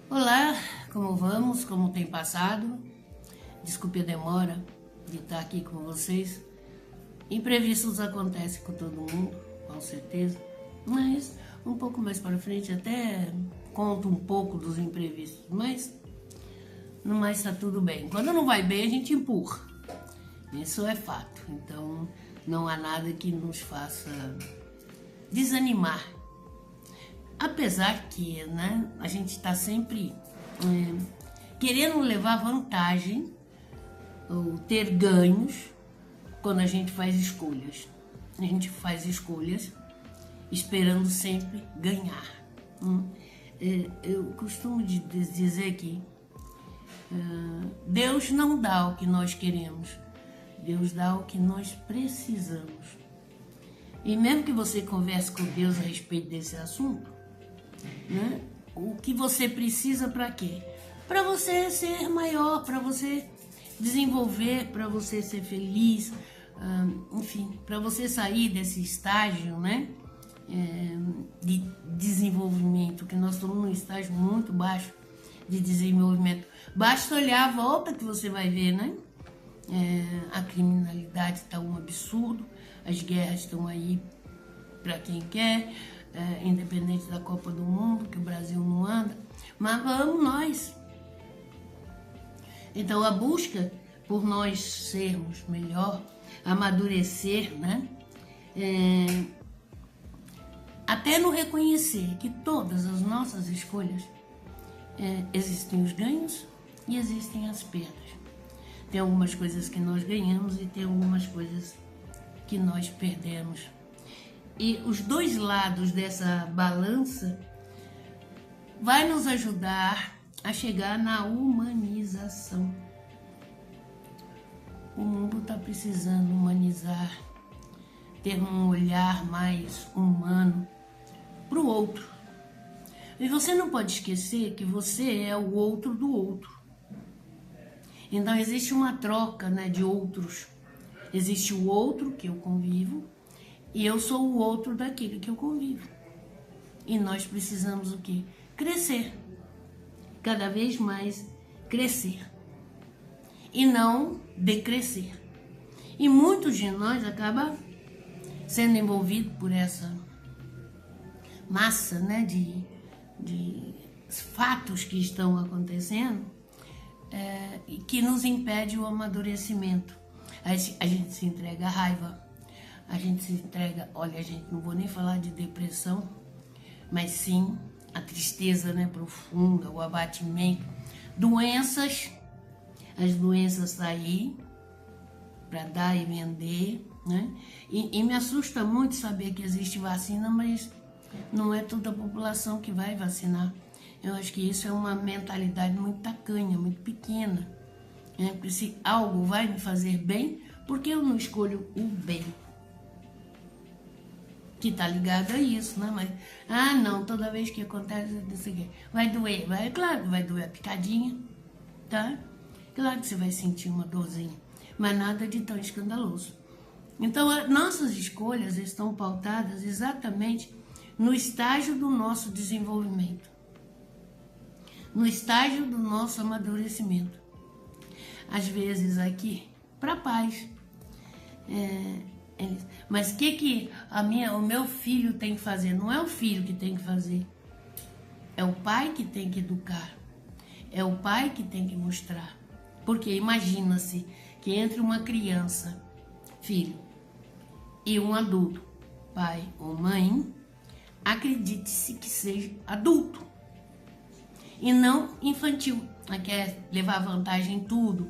Olá, como vamos? Como tem passado? Desculpe a demora de estar aqui com vocês. Imprevistos acontecem com todo mundo, com certeza. Mas um pouco mais para frente até conto um pouco dos imprevistos. Mas no mais está tudo bem. Quando não vai bem, a gente empurra. Isso é fato. Então não há nada que nos faça desanimar. Apesar que, né, a gente está sempre querendo levar vantagem ou ter ganhos quando a gente faz escolhas. A gente faz escolhas esperando sempre ganhar. Eu costumo dizer que Deus não dá o que nós queremos, Deus dá o que nós precisamos. E mesmo que você converse com Deus a respeito desse assunto, né? O que você precisa para quê? Para você ser maior, para você desenvolver, para você ser feliz, enfim, para você sair desse estágio, né? De desenvolvimento, que nós estamos num estágio muito baixo de desenvolvimento. Basta olhar a volta que você vai ver, né? A criminalidade está um absurdo, as guerras estão aí para quem quer, independente da Copa do Mundo, que o Brasil não anda, mas vamos nós. Então a busca por nós sermos melhor, amadurecer, né? Até no reconhecer que todas as nossas escolhas existem os ganhos e existem as perdas. Tem algumas coisas que nós ganhamos e tem algumas coisas que nós perdemos. E os dois lados dessa balança vai nos ajudar a chegar na humanização. O mundo está precisando humanizar, ter um olhar mais humano para o outro. E você não pode esquecer que você é o outro do outro. Então existe uma troca, né, de outros. Existe o outro que eu convivo e eu sou o outro daquele que eu convivo. E nós precisamos o quê? Crescer. Cada vez mais crescer. E não decrescer. E muitos de nós acabam sendo envolvidos por essa massa, né, de fatos que estão acontecendo e que nos impede o amadurecimento. A gente se entrega à raiva, a gente se entrega, olha, gente, não vou nem falar de depressão, mas sim a tristeza, né, profunda, o abatimento, doenças, as doenças estão aí para dar e vender, né? E me assusta muito saber que existe vacina, mas não é toda a população que vai vacinar. Eu acho que isso é uma mentalidade muito tacanha, muito pequena. Porque se algo vai me fazer bem, por que eu não escolho o bem? Que tá ligado a isso, né? Mas, não, toda vez que acontece isso aqui, vai doer. Claro que vai doer a picadinha, tá? Claro que você vai sentir uma dorzinha, mas nada de tão escandaloso. Então, nossas escolhas estão pautadas exatamente no estágio do nosso desenvolvimento, no estágio do nosso amadurecimento. Às vezes aqui, para paz. Mas o que o meu filho tem que fazer? Não é o filho que tem que fazer. É o pai que tem que educar. É o pai que tem que mostrar. Porque imagina-se que entre uma criança, filho, e um adulto, pai ou mãe, acredite-se que seja adulto e não infantil. Quer levar vantagem em tudo,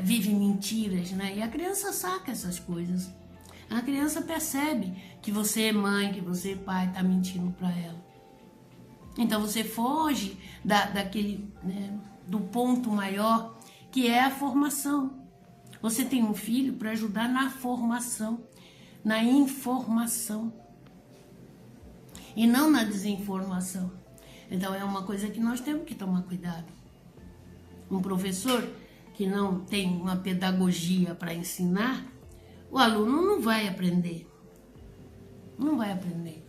vive mentiras, né? E a criança saca essas coisas. A criança percebe que você é mãe, que você é pai, está mentindo para ela. Então você foge daquele, né, do ponto maior, que é a formação. Você tem um filho para ajudar na formação, na informação e não na desinformação. Então é uma coisa que nós temos que tomar cuidado. Um professor que não tem uma pedagogia para ensinar, o aluno não vai aprender. Não vai aprender.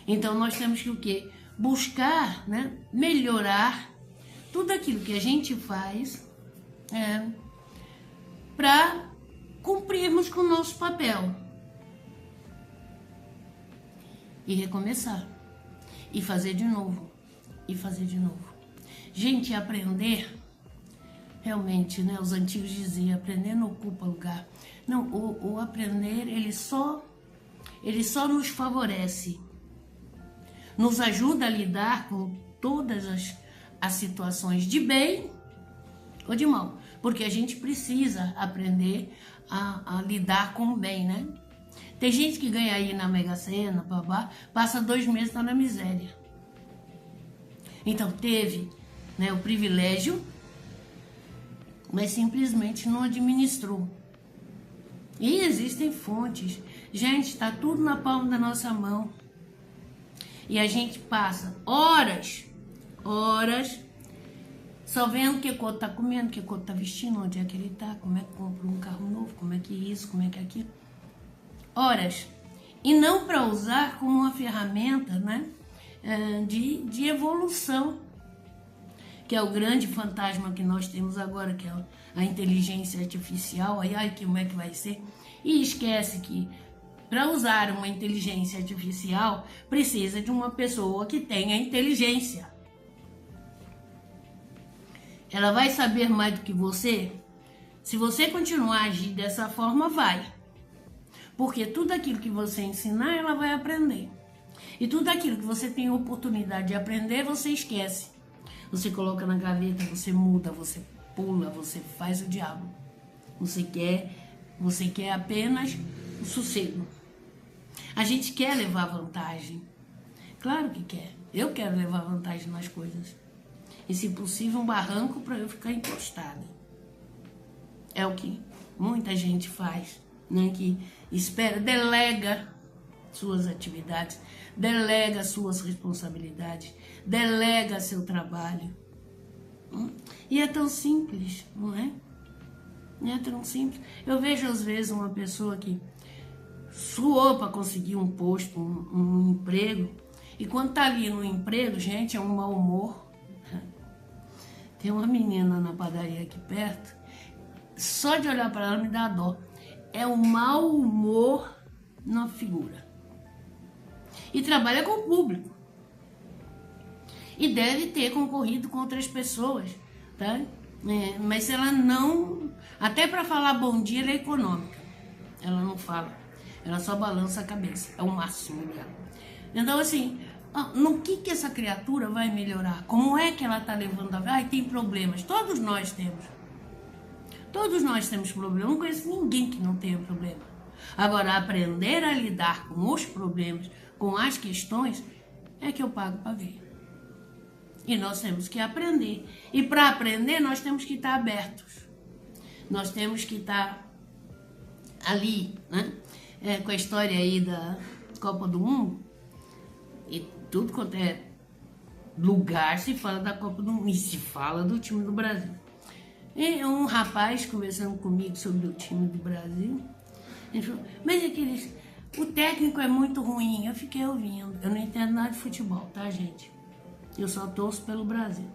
Então nós temos que o quê? buscar, né, melhorar tudo aquilo que a gente faz para cumprirmos com o nosso papel. E recomeçar. E fazer de novo. E fazer de novo. Gente, aprender, realmente, né, os antigos diziam, aprender não ocupa lugar. Não, o aprender, ele só nos favorece. Nos ajuda a lidar com todas as situações de bem ou de mal. Porque a gente precisa aprender a lidar com o bem, né? Tem gente que ganha aí na Mega Sena, babá, passa 2 meses, tá na miséria. Então teve, né, o privilégio, mas simplesmente não administrou. E existem fontes. Gente, tá tudo na palma da nossa mão. E a gente passa horas, só vendo o que o outro tá comendo, o que o outro tá vestindo, onde é que ele tá, como é que compra um carro novo, como é que isso, como é que aquilo. Horas. E não para usar como uma ferramenta, né, de evolução, que é o grande fantasma que nós temos agora, que é a inteligência artificial. Aí, ai, como é que vai ser? E esquece que para usar uma inteligência artificial precisa de uma pessoa que tenha inteligência. Ela vai saber mais do que você? Se você continuar a agir dessa forma, vai. Porque tudo aquilo que você ensinar, ela vai aprender. E tudo aquilo que você tem oportunidade de aprender, você esquece. Você coloca na gaveta, você muda, você pula, você faz o diabo. Você quer apenas o sossego. A gente quer levar vantagem. Claro que quer. Eu quero levar vantagem nas coisas. E, se possível, um barranco para eu ficar encostada. É o que muita gente faz, né? Que espera, delega suas atividades, delega suas responsabilidades, delega seu trabalho. E é tão simples, não é? Não é tão simples. Eu vejo, às vezes, uma pessoa que suou para conseguir um posto, um emprego, e quando tá ali no emprego, gente, é um mau humor. Tem uma menina na padaria aqui perto, só de olhar para ela me dá dó. É o mau humor na figura. E trabalha com o público. E deve ter concorrido com outras pessoas, tá? Mas se ela não... Até para falar bom dia, ela é econômica. Ela não fala. Ela só balança a cabeça. É o máximo dela. Então, assim, no que essa criatura vai melhorar? Como é que ela está levando a vida? Ai, tem problemas. Todos nós temos. Todos nós temos problemas. Eu não conheço ninguém que não tenha problema. Agora, aprender a lidar com os problemas, com as questões, é que eu pago para ver. E nós temos que aprender. E para aprender, nós temos que estar abertos. Nós temos que estar ali, né? Com a história aí da Copa do Mundo. E tudo quanto é lugar se fala da Copa do Mundo. E se fala do time do Brasil. E um rapaz conversando comigo sobre o time do Brasil, ele falou, mas o técnico é muito ruim. Eu fiquei ouvindo. Eu não entendo nada de futebol, tá, gente? Eu só torço pelo Brasil.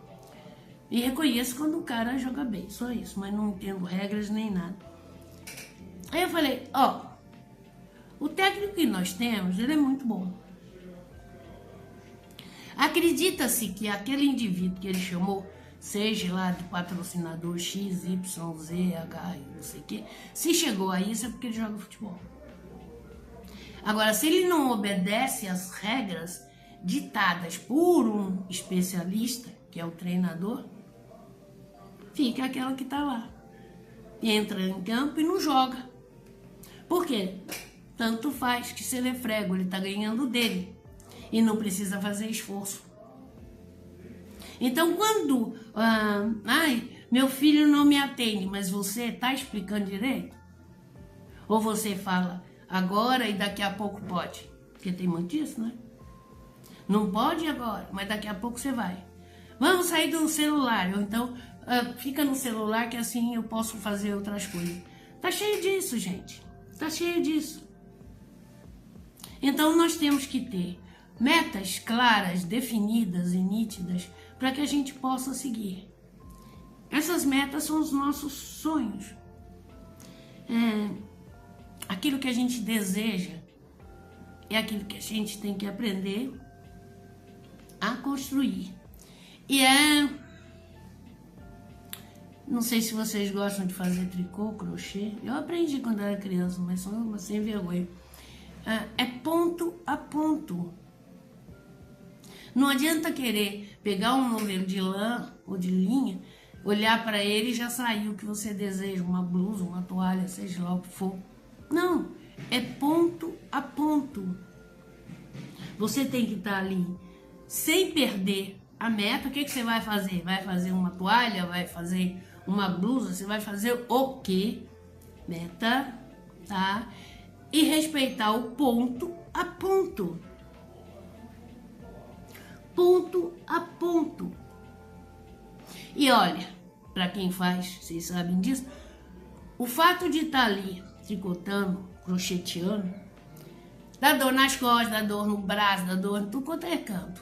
E reconheço quando o cara joga bem, só isso. Mas não entendo regras nem nada. Aí eu falei, o técnico que nós temos, ele é muito bom. Acredita-se que aquele indivíduo que ele chamou, seja lá de patrocinador X, Y, Z, H, não sei o quê, se chegou a isso é porque ele joga futebol. Agora, se ele não obedece às regras ditadas por um especialista, que é o treinador, fica aquela que tá lá. Entra em campo e não joga. Por quê? Tanto faz que se ele é frego, ele tá ganhando dele. E não precisa fazer esforço. Então, quando... meu filho não me atende, mas você tá explicando direito? Ou você fala agora e daqui a pouco pode? Porque tem muito disso, né? Não pode agora, mas daqui a pouco você vai. Vamos sair do celular, ou então fica no celular que assim eu posso fazer outras coisas. Tá cheio disso, gente. Tá cheio disso. Então nós temos que ter metas claras, definidas e nítidas para que a gente possa seguir. Essas metas são os nossos sonhos. Aquilo que a gente deseja é aquilo que a gente tem que aprender a construir. Não sei se vocês gostam de fazer tricô, crochê. Eu aprendi quando era criança, mas sou uma sem vergonha. É ponto a ponto. Não adianta querer pegar um novelo de lã ou de linha, olhar para ele e já sair o que você deseja, uma blusa, uma toalha, seja lá o que for. Não, é ponto a ponto. Você tem que estar ali sem perder a meta. O que você vai fazer? Vai fazer uma toalha? Vai fazer uma blusa? Você vai fazer o quê? Meta, tá? E respeitar o ponto a ponto. Ponto a ponto. E olha, para quem faz, vocês sabem disso, o fato de estar ali tricotando, crocheteando, dá dor nas costas, dá dor no braço, dá dor em tudo quanto é canto.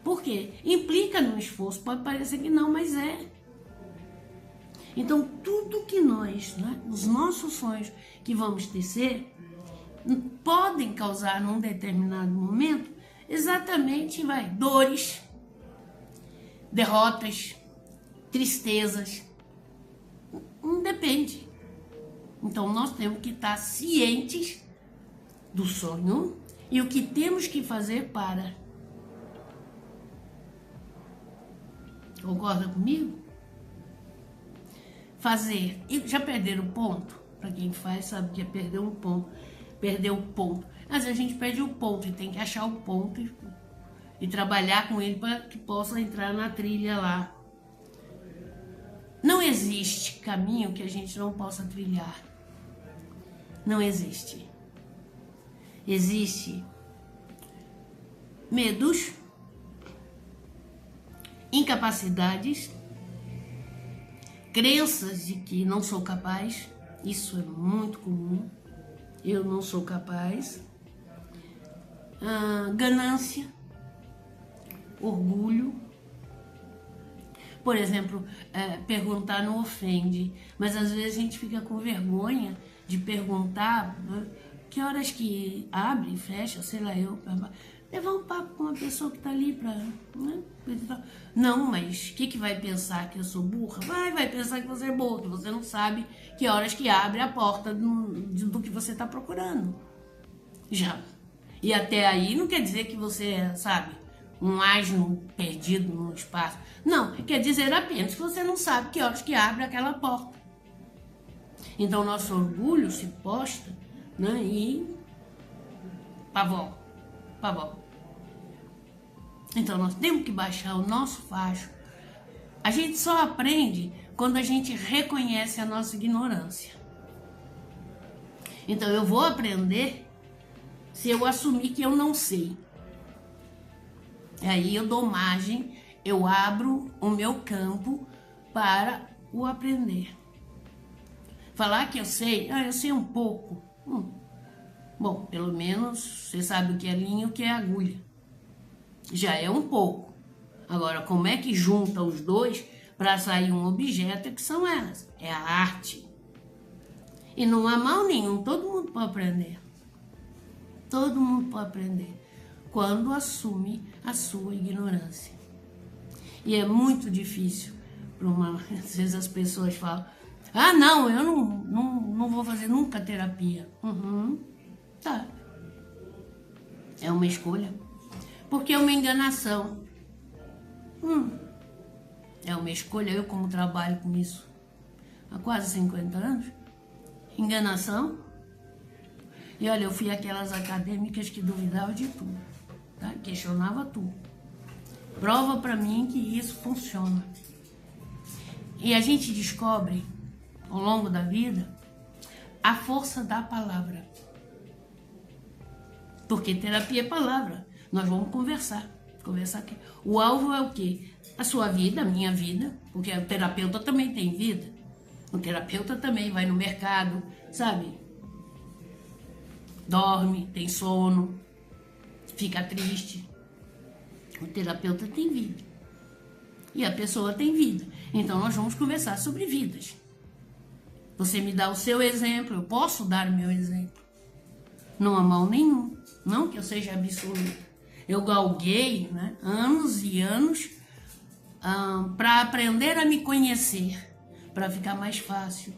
Por quê? Implica no esforço, pode parecer que não, mas é. Então, tudo que nós, os nossos sonhos que vamos tecer, podem causar num determinado momento exatamente dores, derrotas, tristezas. Não depende. Então, nós temos que estar cientes do sonho e o que temos que fazer para. Concorda comigo? Fazer. E já perderam o ponto? Para quem faz, sabe que é perder um ponto. Perder o ponto. Às vezes a gente perde o ponto e tem que achar o ponto e trabalhar com ele para que possa entrar na trilha lá. Não existe caminho que a gente não possa trilhar. Não existe. Existe medos, incapacidades, crenças de que não sou capaz. Isso é muito comum. Eu não sou capaz. Ganância, orgulho. Por exemplo, perguntar não ofende, mas às vezes a gente fica com vergonha de perguntar, né, que horas que abre e fecha, sei lá, levar um papo com uma pessoa que está ali para... Né, não, mas o que vai pensar? Que eu sou burra? Vai pensar que você é burra, que você não sabe que horas que abre a porta do que você está procurando. Já. E até aí não quer dizer que você, sabe, um asno perdido no espaço. Não, quer dizer apenas que você não sabe que horas que abre aquela porta. Então, nosso orgulho se posta, né, e pavor. Então, nós temos que baixar o nosso facho. A gente só aprende quando a gente reconhece a nossa ignorância. Então, eu vou aprender se eu assumir que eu não sei. Aí eu dou margem, eu abro o meu campo para o aprender. Falar que eu sei um pouco. Bom, pelo menos você sabe o que é linha e o que é agulha. Já é um pouco. Agora, como é que junta os dois para sair um objeto? Que são elas? É a arte. E não há mal nenhum, todo mundo pode aprender. Todo mundo pode aprender. Quando assume a sua ignorância. E é muito difícil. Às vezes as pessoas falam, não, eu não vou fazer nunca terapia. Tá. É uma escolha. Porque é uma enganação. É uma escolha. Eu, como trabalho com isso há quase 50 anos, enganação. E olha, eu fui aquelas acadêmicas que duvidavam de tudo, tá? Questionava tudo. Prova para mim que isso funciona. E a gente descobre, ao longo da vida, a força da palavra. Porque terapia é palavra. Nós vamos conversar. Conversar aqui. O alvo é o quê? A sua vida, a minha vida. Porque o terapeuta também tem vida. O terapeuta também vai no mercado, sabe? Dorme, tem sono. fica triste. O terapeuta tem vida. E a pessoa tem vida. Então nós vamos conversar sobre vidas. Você me dá o seu exemplo, eu posso dar o meu exemplo. Não há mal nenhum. Não que eu seja absoluta. Eu galguei, né, anos e anos para aprender a me conhecer, para ficar mais fácil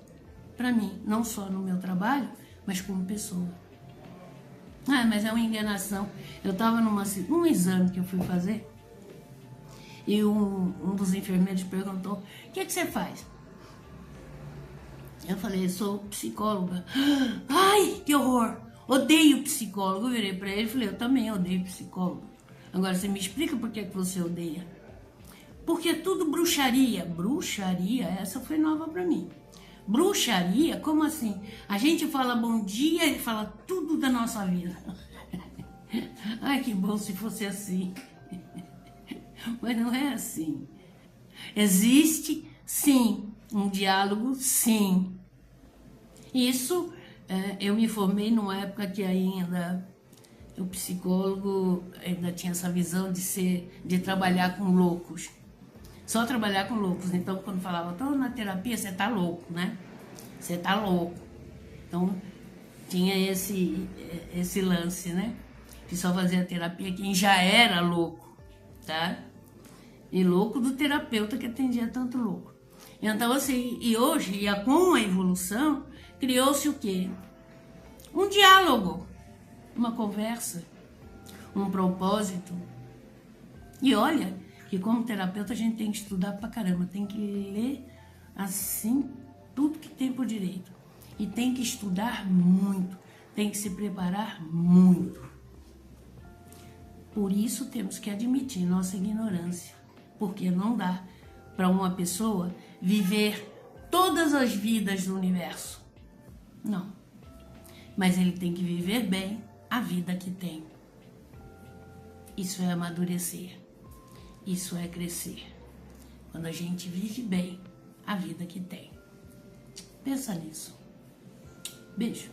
para mim, não só no meu trabalho, mas como pessoa. Ah, mas é uma enganação. Eu estava num exame que eu fui fazer e um dos enfermeiros perguntou: o que você faz? Eu falei: eu sou psicóloga. Ai, que horror! Odeio psicólogo. Eu virei para ele e falei: eu também odeio psicólogo. Agora você me explica por que você odeia? Porque é tudo bruxaria. Bruxaria, essa foi nova para mim. Bruxaria, como assim? A gente fala bom dia e fala tudo da nossa vida. Ai, que bom se fosse assim. Mas não é assim. Existe, sim, um diálogo, sim. Isso, eu me formei numa época que ainda o psicólogo ainda tinha essa visão de trabalhar com loucos. Só trabalhar com loucos. Então, quando falava, tô na terapia, você tá louco, né? Você tá louco. Então, tinha esse lance, né? Que só fazia terapia quem já era louco, tá? E louco do terapeuta que atendia tanto louco. Então, assim, e hoje, com a evolução, criou-se o quê? Um diálogo, uma conversa, um propósito. E olha, que como terapeuta a gente tem que estudar pra caramba, tem que ler assim tudo que tem por direito. E tem que estudar muito, tem que se preparar muito. Por isso temos que admitir nossa ignorância, porque não dá para uma pessoa viver todas as vidas do universo. Não. Mas ele tem que viver bem a vida que tem. Isso é amadurecer. Isso é crescer. Quando a gente vive bem a vida que tem. Pensa nisso. Beijo.